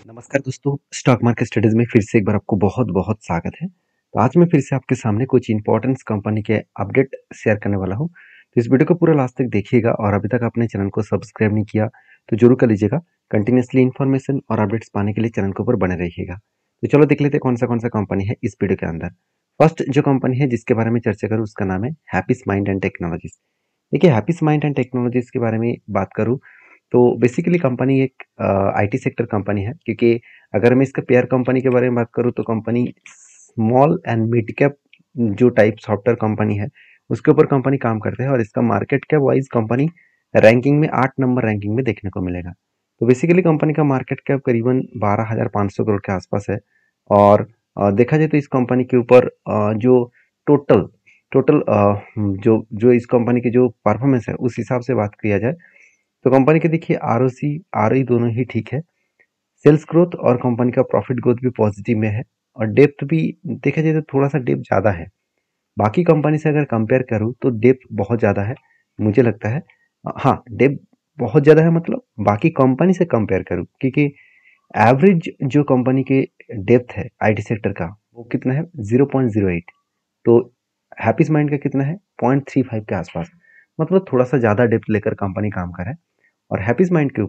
नमस्कार दोस्तों, stock market studies में फिर से एक बार आपको बहुत-बहुत स्वागत है। तो आज मैं फिर से आपके सामने कुछ इंपॉर्टेंट कंपनी के अपडेट शेयर करने वाला हूँ। तो इस वीडियो को पूरा लास्ट तक देखिएगा और अभी तक आपने चैनल को सब्सक्राइब नहीं किया तो जरूर कर लीजिएगा। कंटिन्यूअसली इन्फॉर्मेशन और अपडेट्स पाने के लिए चैनल के ऊपर बने रहिएगा। तो चलो देख लेते हैं कौन सा कंपनी है इस वीडियो के अंदर। फर्स्ट जो कंपनी है जिसके बारे में चर्चा करूँ उसका नाम है हैप्पीस माइंड एंड टेक्नोलॉजीज। देखिए हैप्पीस माइंड एंड टेक्नोलॉजीज के बारे में बात करूँ तो बेसिकली कंपनी एक आईटी सेक्टर कंपनी है, क्योंकि अगर मैं इसका पेयर कंपनी के बारे में बात करूँ तो company small and mid cap जो टाइप सॉफ्टवेयर कंपनी है उसके ऊपर कंपनी काम करते हैं और इसका market cap wise company ranking में 8 नंबर रैंकिंग में देखने को मिलेगा। तो बेसिकली कंपनी का मार्केट कैप करीबन 12,500 करोड़ के आसपास है। और देखा जाए तो इस कंपनी के ऊपर जो टोटल टोटल जो जो इस कंपनी की जो परफॉर्मेंस है उस हिसाब से बात किया जाए तो कंपनी के देखिए आरओसी आरओई दोनों ही ठीक है। सेल्स ग्रोथ और कंपनी का प्रॉफिट ग्रोथ भी पॉजिटिव में है और डेप्थ भी देखा जाए तो थोड़ा सा डेप्थ ज़्यादा है। बाकी कंपनी से अगर कंपेयर करूँ तो डेप्थ बहुत ज़्यादा है मुझे लगता है। हाँ, डेप्थ बहुत ज़्यादा है मतलब बाकी कंपनी से कंपेयर करूँ, क्योंकि एवरेज जो कंपनी के डेप्थ है आईटी सेक्टर का वो कितना है 0.08। तो हैप्पीस माइंड का कितना है 0.35 के आसपास। मतलब थोड़ा सा ज़्यादा डेप्थ लेकर कंपनी काम कर रहा है। और हैप्पीस माइंड के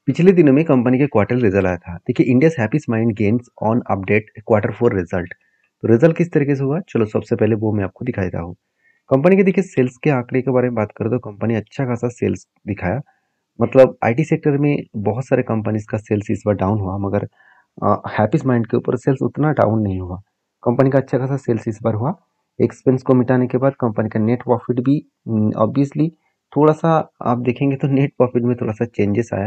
पिछले दिनों में कंपनी के क्वार्टर रिजल्ट आया था। देखिए India happiest minds gains on update quarter 4 result. तो रिजल्ट किस तरीके से हुआ, चलो सबसे पहले वो मैं आपको दिखा देता हूँ। कंपनी के देखिए सेल्स के आंकड़े के बारे में बात करें तो कंपनी अच्छा खासा सेल्स दिखाया। मतलब आईटी सेक्टर में बहुत सारे कंपनीज का सेल्स इस बार डाउन हुआ, मगर हैप्पीस माइंड के ऊपर सेल्स उतना डाउन नहीं हुआ। कंपनी का अच्छा खासा सेल्स इस बार हुआ। एक्सपेंस को मिटाने के बाद कंपनी का नेट प्रॉफिट भी ऑब्वियसली थोड़ा सा आप देखेंगे तो नेट प्रॉफिट में थोड़ा सा चेंजेस आया।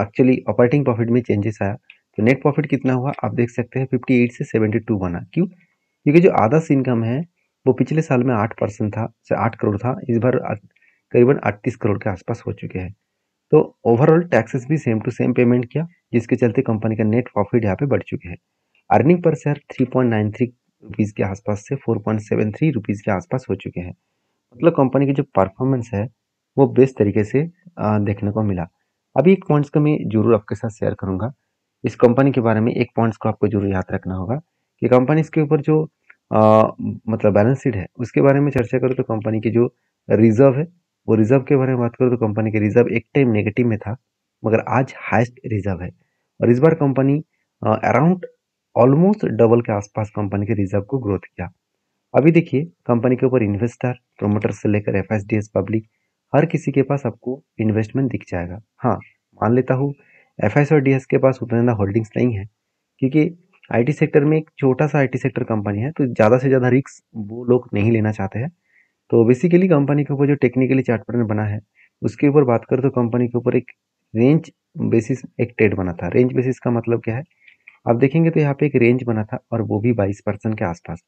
एक्चुअली ऑपरेटिंग प्रॉफिट में चेंजेस आया। तो नेट प्रॉफिट कितना हुआ आप देख सकते हैं 58 से 72 बना। क्यों? क्योंकि जो आदर्श इनकम है वो पिछले साल में 8% था, 8 करोड़ था, इस बार करीबन 38 करोड़ के आसपास हो चुके हैं। तो ओवरऑल टैक्सेस भी सेम टू सेम पेमेंट किया, जिसके चलते कंपनी का नेट प्रॉफिट यहाँ पे बढ़ चुके हैं। अर्निंग पर शेयर 3.93 रुपीज़ के आसपास से 4.73 रुपीज़ के आसपास हो चुके हैं। मतलब कंपनी की जो परफॉर्मेंस है वो बेस्ट तरीके से देखने को मिला। अभी एक पॉइंट्स को मैं जरूर आपके साथ शेयर करूंगा इस कंपनी के बारे में। एक पॉइंट्स को आपको जरूर याद रखना होगा कि कंपनी के ऊपर जो मतलब बैलेंस शीट है उसके बारे में चर्चा करूँ तो कंपनी की जो रिजर्व है वो रिजर्व के बारे में बात करूँ तो कंपनी के रिजर्व एक टाइम नेगेटिव में था, मगर आज हाईएस्ट रिजर्व है। और इस बार कंपनी अराउंड ऑलमोस्ट डबल के आसपास कंपनी के रिजर्व को ग्रोथ किया। अभी देखिए कंपनी के ऊपर इन्वेस्टर प्रोमोटर से लेकर एफएसडीएस पब्लिक हर किसी के पास आपको इन्वेस्टमेंट दिख जाएगा। हाँ, मान लेता हूँ एफएस और डीएस के पास उतना ज़्यादा होल्डिंग्स नहीं है, क्योंकि आईटी सेक्टर में एक छोटा सा आईटी सेक्टर कंपनी है तो ज़्यादा से ज़्यादा रिस्क वो लोग नहीं लेना चाहते हैं। तो बेसिकली कंपनी के ऊपर जो टेक्निकली चार्ट पैटर्न बना है उसके ऊपर बात करें तो कंपनी के ऊपर एक रेंज बेसिस एक ट्रेड बना था। रेंज बेसिस का मतलब क्या है, आप देखेंगे तो यहाँ पे एक रेंज बना था और वो भी 22% के आसपास।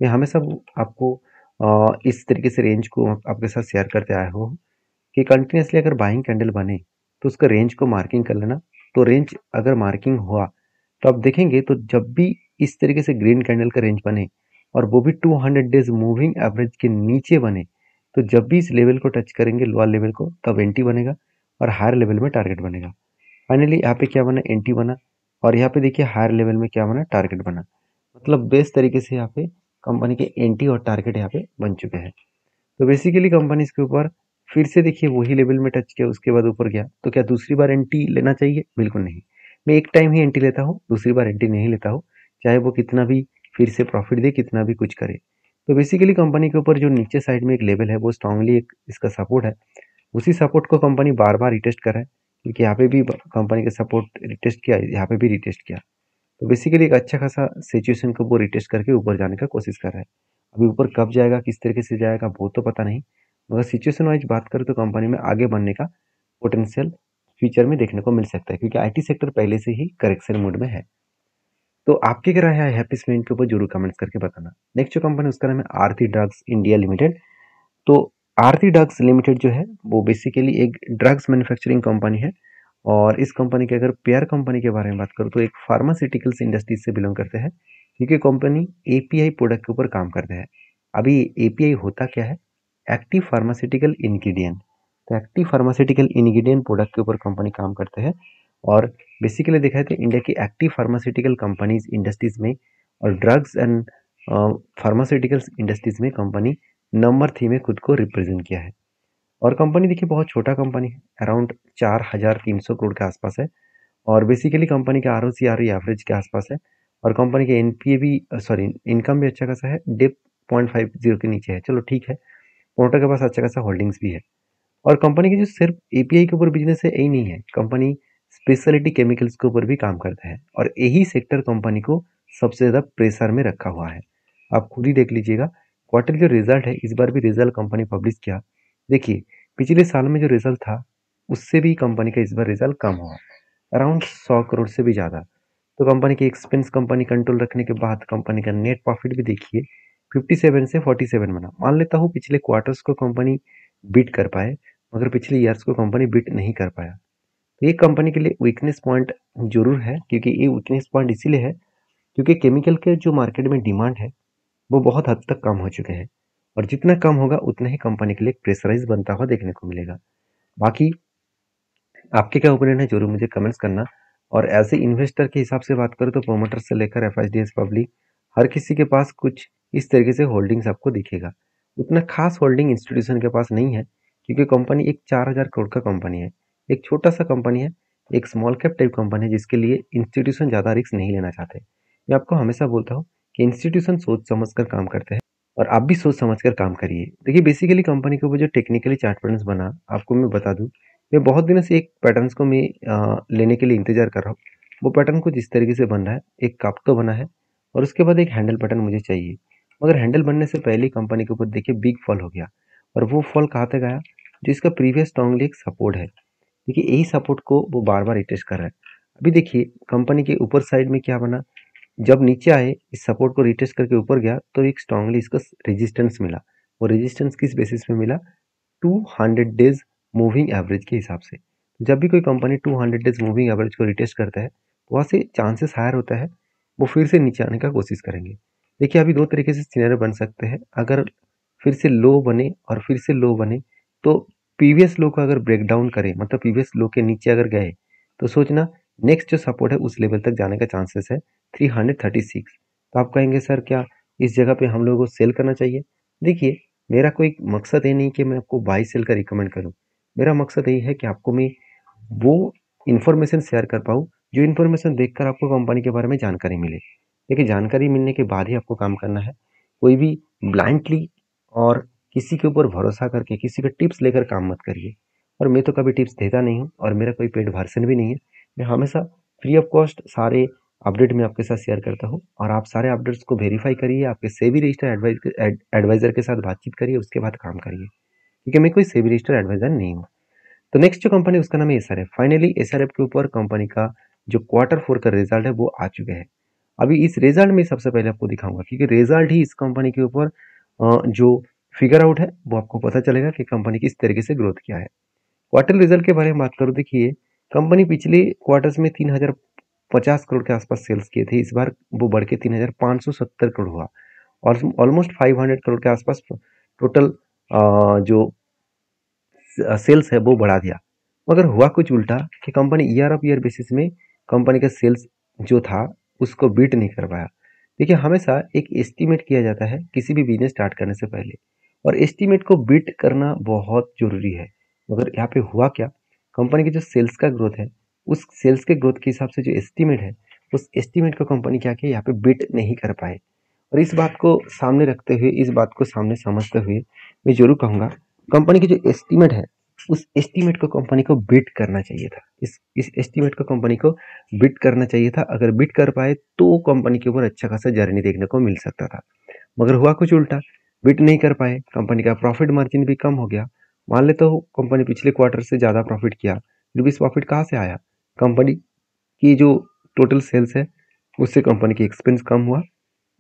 मैं हमेशा आपको इस तरीके से रेंज को आपके साथ शेयर करते आया हूँ कि कंटिन्यूसली अगर बाइंग कैंडल बने तो उसका रेंज को मार्किंग कर लेना। तो रेंज अगर मार्किंग हुआ तो आप देखेंगे तो जब भी इस तरीके से ग्रीन कैंडल का रेंज बने और वो भी 200 डेज मूविंग एवरेज के नीचे बने, तो जब भी इस लेवल को टच करेंगे लोअर लेवल को तब एंटी बनेगा और हायर लेवल में टारगेट बनेगा। फाइनली यहाँ पे क्या बना, एंटी बना। और यहाँ पे देखिए हायर लेवल में क्या बना, टारगेट बना। मतलब बेस्ट तरीके से यहाँ पे कंपनी के एंटी और टारगेट यहाँ पे बन चुके हैं। तो बेसिकली कंपनी इसके ऊपर फिर से देखिए वही लेवल में टच किया उसके बाद ऊपर गया, तो क्या दूसरी बार एंटी लेना चाहिए? बिल्कुल नहीं। मैं एक टाइम ही एंटी लेता हूँ, दूसरी बार एंटी नहीं लेता हूँ, चाहे वो कितना भी फिर से प्रॉफिट दे कितना भी कुछ करे। तो बेसिकली कंपनी के ऊपर जो नीचे साइड में एक लेवल है वो स्ट्रांगली एक इसका सपोर्ट है। उसी सपोर्ट को कंपनी बार बार रिटेस्ट कर रहा है, क्योंकि यहाँ पे भी कंपनी का सपोर्ट रिटेस्ट किया, यहाँ पे भी रिटेस्ट किया। तो बेसिकली एक अच्छा खासा सिचुएशन को वो रिटेस्ट करके ऊपर जाने का कोशिश कर रहा है। अभी ऊपर कब जाएगा किस तरीके से जाएगा वो तो पता नहीं, मगर सिचुएशन वाइज बात करें तो कंपनी में आगे बढ़ने का पोटेंशियल फ्यूचर में देखने को मिल सकता है, क्योंकि आईटी सेक्टर पहले से ही करेक्शन मोड में है। तो आपकी क्या राय है हैप्पी स्मेंट के ऊपर जरूर कमेंट्स करके बताना। नेक्स्ट जो कंपनी उसका नाम है आरती ड्रग्स इंडिया लिमिटेड। तो आरती ड्रग्स लिमिटेड जो है वो बेसिकली एक ड्रग्स मैन्युफैक्चरिंग कंपनी है। और इस कंपनी के अगर पेयर कंपनी के बारे में बात करूँ तो एक फार्मास्यूटिकल्स इंडस्ट्री से बिलोंग करते हैं, क्योंकि कंपनी एपीआई प्रोडक्ट के ऊपर काम करते हैं। अभी एपीआई होता क्या है, एक्टिव फार्मास्यूटिकल इंग्रेडिएंट। तो एक्टिव फार्मास्यूटिकल इंग्रेडिएंट प्रोडक्ट के ऊपर कंपनी काम करते हैं और बेसिकली देखा है तो इंडिया की एक्टिव फार्मास्यूटिकल कंपनीज इंडस्ट्रीज में और ड्रग्स एंड फार्मास्यूटिकल्स इंडस्ट्रीज में कंपनी नंबर 3 में खुद को रिप्रेजेंट किया है। और कंपनी देखिए बहुत छोटा कंपनी है, अराउंड 4,300 करोड़ के आसपास है। और बेसिकली कंपनी का ROCE एवरेज के आसपास है। और कंपनी के एनपीए भी सॉरी इनकम भी अच्छा खासा है, डिप 0.50 के नीचे है। चलो ठीक है, प्रोमोटर के पास अच्छा खासा होल्डिंग्स भी है। और कंपनी की जो सिर्फ एपीआई के ऊपर बिजनेस है यही नहीं है, कंपनी स्पेशलिटी केमिकल्स के ऊपर भी काम करता है और यही सेक्टर कंपनी को सबसे ज़्यादा प्रेशर में रखा हुआ है। आप खुद ही देख लीजिएगा, क्वार्टर जो रिजल्ट है इस बार भी रिजल्ट कंपनी पब्लिश किया। देखिए पिछले साल में जो रिजल्ट था उससे भी कंपनी का इस बार रिजल्ट कम हुआ, अराउंड 100 करोड़ से भी ज़्यादा। तो कंपनी की एक्सपेंस कंपनी कंट्रोल रखने के बाद कंपनी का नेट प्रॉफिट भी देखिए 57 से 47 बना। मान लेता हूँ पिछले क्वार्टर्स को कंपनी बीट कर पाए, मगर पिछले ईयर्स को कंपनी बीट नहीं कर पाया। तो ये कंपनी के लिए वीकनेस पॉइंट जरूर है, क्योंकि ये वीकनेस पॉइंट इसीलिए है क्योंकि केमिकल के जो मार्केट में डिमांड है वो बहुत हद तक कम हो चुके हैं और जितना कम होगा उतना ही कंपनी के लिए प्रेशराइज बनता हुआ देखने को मिलेगा। बाकी आपके क्या ओपिनियन है जरूर मुझे कमेंट्स करना। और एज ए इन्वेस्टर के हिसाब से बात करूँ तो प्रोमोटर से लेकर एफआईडीएस पब्लिक हर किसी के पास कुछ इस तरीके से होल्डिंग्स आपको दिखेगा। उतना खास होल्डिंग इंस्टीट्यूशन के पास नहीं है, क्योंकि कंपनी एक 4,000 करोड़ का कंपनी है, एक छोटा सा कंपनी है, एक स्मॉल कैप टाइप कंपनी है जिसके लिए इंस्टीट्यूशन ज़्यादा रिस्क नहीं लेना चाहते। मैं आपको हमेशा बोलता हूँ कि इंस्टीट्यूशन सोच समझ कर काम करते हैं और आप भी सोच समझ कर काम करिए। देखिए बेसिकली कंपनी के ऊपर जो टेक्निकली चार्ट पैटर्न्स बना, आपको मैं बता दूं, मैं बहुत दिनों से एक पैटर्न्स को मैं लेने के लिए इंतजार कर रहा हूँ। वो पैटर्न कुछ इस तरीके से बन रहा है, एक कप तो बना है और उसके बाद एक हैंडल पैटर्न मुझे चाहिए। मगर हैंडल बनने से पहले ही कंपनी के ऊपर देखिए बिग फॉल हो गया और वो फॉल कहाँ तक आया, जो इसका प्रीवियस स्ट्रॉन्गली एक सपोर्ट है। देखिए यही सपोर्ट को वो बार बार रिटेस्ट कर रहा है। अभी देखिए कंपनी के ऊपर साइड में क्या बना, जब नीचे आए इस सपोर्ट को रिटेस्ट करके ऊपर गया तो एक स्ट्रांगली इसको रेजिस्टेंस मिला। वो रेजिस्टेंस किस बेसिस पे मिला, 200 डेज मूविंग एवरेज के हिसाब से। जब भी कोई कंपनी 200 डेज मूविंग एवरेज को रिटेस्ट करता है तो वहाँ से चांसेस हायर होता है वो फिर से नीचे आने का कोशिश करेंगे। देखिए अभी दो तरीके से सिनेरियो बन सकते हैं, अगर फिर से लो बने और फिर से लो बने तो प्रीवियस लो को अगर ब्रेक डाउन करे, मतलब प्रीवियस लो के नीचे अगर गए तो सोचना नेक्स्ट जो सपोर्ट है उस लेवल तक जाने का चांसेस है 336। तो आप कहेंगे सर क्या इस जगह पे हम लोगों को सेल करना चाहिए? देखिए मेरा कोई मकसद ये नहीं कि मैं आपको बाई सेल का रिकमेंड करूं, मेरा मकसद यही है कि आपको मैं वो इन्फॉर्मेशन शेयर कर पाऊँ जो इन्फॉर्मेशन देखकर आपको कंपनी के बारे में जानकारी मिले। देखिए जानकारी मिलने के बाद ही आपको काम करना है, कोई भी ब्लाइंडली और किसी के ऊपर भरोसा करके किसी का टिप्स लेकर काम मत करिए। और मैं तो कभी टिप्स देता नहीं हूँ और मेरा कोई पेड वर्जन भी नहीं है। मैं हमेशा फ्री ऑफ कॉस्ट सारे अपडेट मैं आपके साथ शेयर करता हूँ और आप सारे अपडेट्स को वेरीफाई करिए, आपके सेबी रजिस्टर एडवाइजर के साथ बातचीत करिए, उसके बाद काम करिए, क्योंकि मैं कोई सेबी रजिस्टर एडवाइजर नहीं हूँ। तो नेक्स्ट जो कंपनी उसका नाम है एसआरएफ। फाइनली एसआरएफ के ऊपर कंपनी का जो Q4 का रिजल्ट है वो आ चुके हैं। अभी इस रिजल्ट में सबसे पहले आपको दिखाऊंगा, क्योंकि रिजल्ट ही इस कंपनी के ऊपर जो फिगर आउट है वो आपको पता चलेगा कि कंपनी किस तरीके से ग्रोथ किया है। क्वार्टर रिजल्ट के बारे में बात करूँ, देखिए कंपनी पिछले क्वार्टर्स में 3,050 करोड़ के आसपास सेल्स किए थे, इस बार वो बढ़ के 3,570 करोड़ हुआ और ऑलमोस्ट 500 करोड़ के आसपास टोटल जो सेल्स है वो बढ़ा दिया। मगर हुआ कुछ उल्टा कि company year of year basis में कंपनी का सेल्स जो था उसको बीट नहीं कर पाया। देखिए हमेशा एक एस्टीमेट किया जाता है किसी भी बिजनेस स्टार्ट करने से पहले, और एस्टीमेट को बीट करना बहुत जरूरी है। मगर यहाँ पे हुआ क्या, कंपनी की जो सेल्स का ग्रोथ है उस सेल्स के ग्रोथ के हिसाब से जो एस्टीमेट है उस एस्टीमेट को कंपनी क्या किया यहाँ पे बीट नहीं कर पाए। और इस बात को सामने रखते हुए, इस बात को सामने समझते हुए मैं जरूर कहूँगा कंपनी की जो एस्टीमेट है उस एस्टीमेट को कंपनी को बीट करना चाहिए था। इस एस्टीमेट को कंपनी को बीट करना चाहिए था। अगर बीट कर पाए तो कंपनी के ऊपर अच्छा खासा जर्नी देखने को मिल सकता था, मगर हुआ कुछ उल्टा, बीट नहीं कर पाए, कंपनी का प्रॉफिट मार्जिन भी कम हो गया। मान लेते हो कंपनी पिछले क्वार्टर से ज़्यादा प्रॉफिट किया, फिर इस प्रॉफिट कहाँ से आया, कंपनी की जो टोटल सेल्स है उससे कंपनी की एक्सपेंस कम हुआ,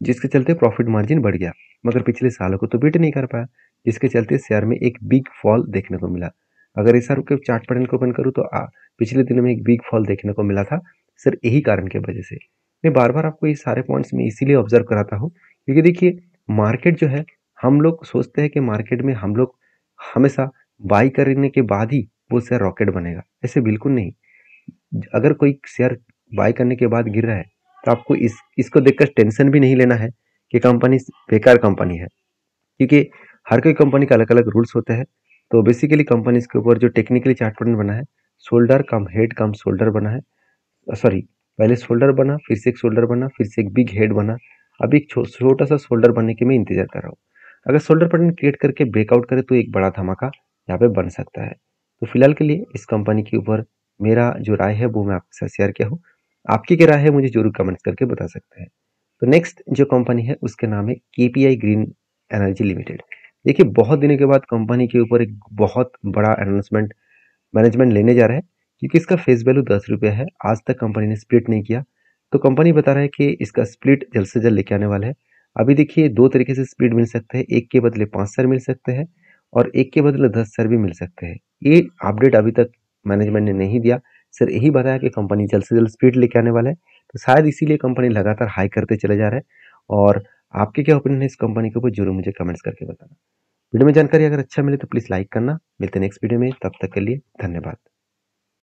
जिसके चलते प्रॉफिट मार्जिन बढ़ गया। मगर पिछले सालों को तो बीट नहीं कर पाया, जिसके चलते शेयर में एक बिग फॉल देखने को मिला। अगर इस के चार्ट पैटर्न को ओपन करूँ तो पिछले दिनों में एक बिग फॉल देखने को मिला था, सर यही कारण की वजह से। मैं बार बार आपको ये सारे पॉइंट्स में इसीलिए ऑब्जर्व कराता हूँ क्योंकि देखिए मार्केट जो है, हम लोग सोचते हैं कि मार्केट में हम लोग हमेशा बाई करने के बाद ही वो शेयर रॉकेट बनेगा, ऐसे बिल्कुल नहीं। अगर कोई शेयर बाय करने के बाद गिर रहा है तो आपको इसको देखकर टेंशन भी नहीं लेना है कि कंपनी बेकार कंपनी है, क्योंकि हर कोई कंपनी का अलग अलग रूल्स होते हैं। तो बेसिकली कंपनी के ऊपर जो टेक्निकली चार्ट पैटर्न बना है, शोल्डर कम हेड कम शोल्डर बना है, सॉरी, पहले शोल्डर बना, फिर से एक शोल्डर बना, फिर से एक बिग हेड बना, अभी एक छोटा सा शोल्डर बनने के मैं इंतजार कर रहा हूँ। अगर शोल्डर पैटर्न क्रिएट करके ब्रेकआउट करे तो एक बड़ा धमाका यहाँ पे बन सकता है। तो फिलहाल के लिए इस कंपनी के ऊपर मेरा जो राय है वो मैं आपके साथ शेयर किया हूँ। आपकी क्या राय है मुझे जरूर कमेंट्स करके बता सकते हैं। तो नेक्स्ट जो कंपनी है उसके नाम है केपीआई ग्रीन एनर्जी लिमिटेड। देखिए, बहुत दिनों के बाद कंपनी के ऊपर एक बहुत बड़ा अनाउंसमेंट मैनेजमेंट लेने जा रहा है, क्योंकि इसका फेस वैल्यू 10 रुपये है। आज तक कंपनी ने स्प्लिट नहीं किया, तो कंपनी बता रहा है कि इसका स्प्लिट जल्द से जल्द लेके आने वाला है। अभी देखिए, दो तरीके से स्प्लिट मिल सकते हैं, एक के बदले 5 शेयर मिल सकते हैं और एक के बदले 10 शेयर भी मिल सकते हैं। ये अपडेट अभी तक मैनेजमेंट ने नहीं दिया, सिर्फ यही बताया कि कंपनी जल्द से जल्द स्प्लिट लेके आने वाला है। तो शायद इसीलिए कंपनी लगातार हाई करते चले जा रहा है। और आपके क्या ओपिनियन है इस कंपनी के ऊपर, जरूर मुझे कमेंट्स करके बताना। वीडियो में जानकारी अगर अच्छा मिले तो प्लीज़ लाइक करना। मिलते हैं नेक्स्ट वीडियो में, तब तक के लिए धन्यवाद।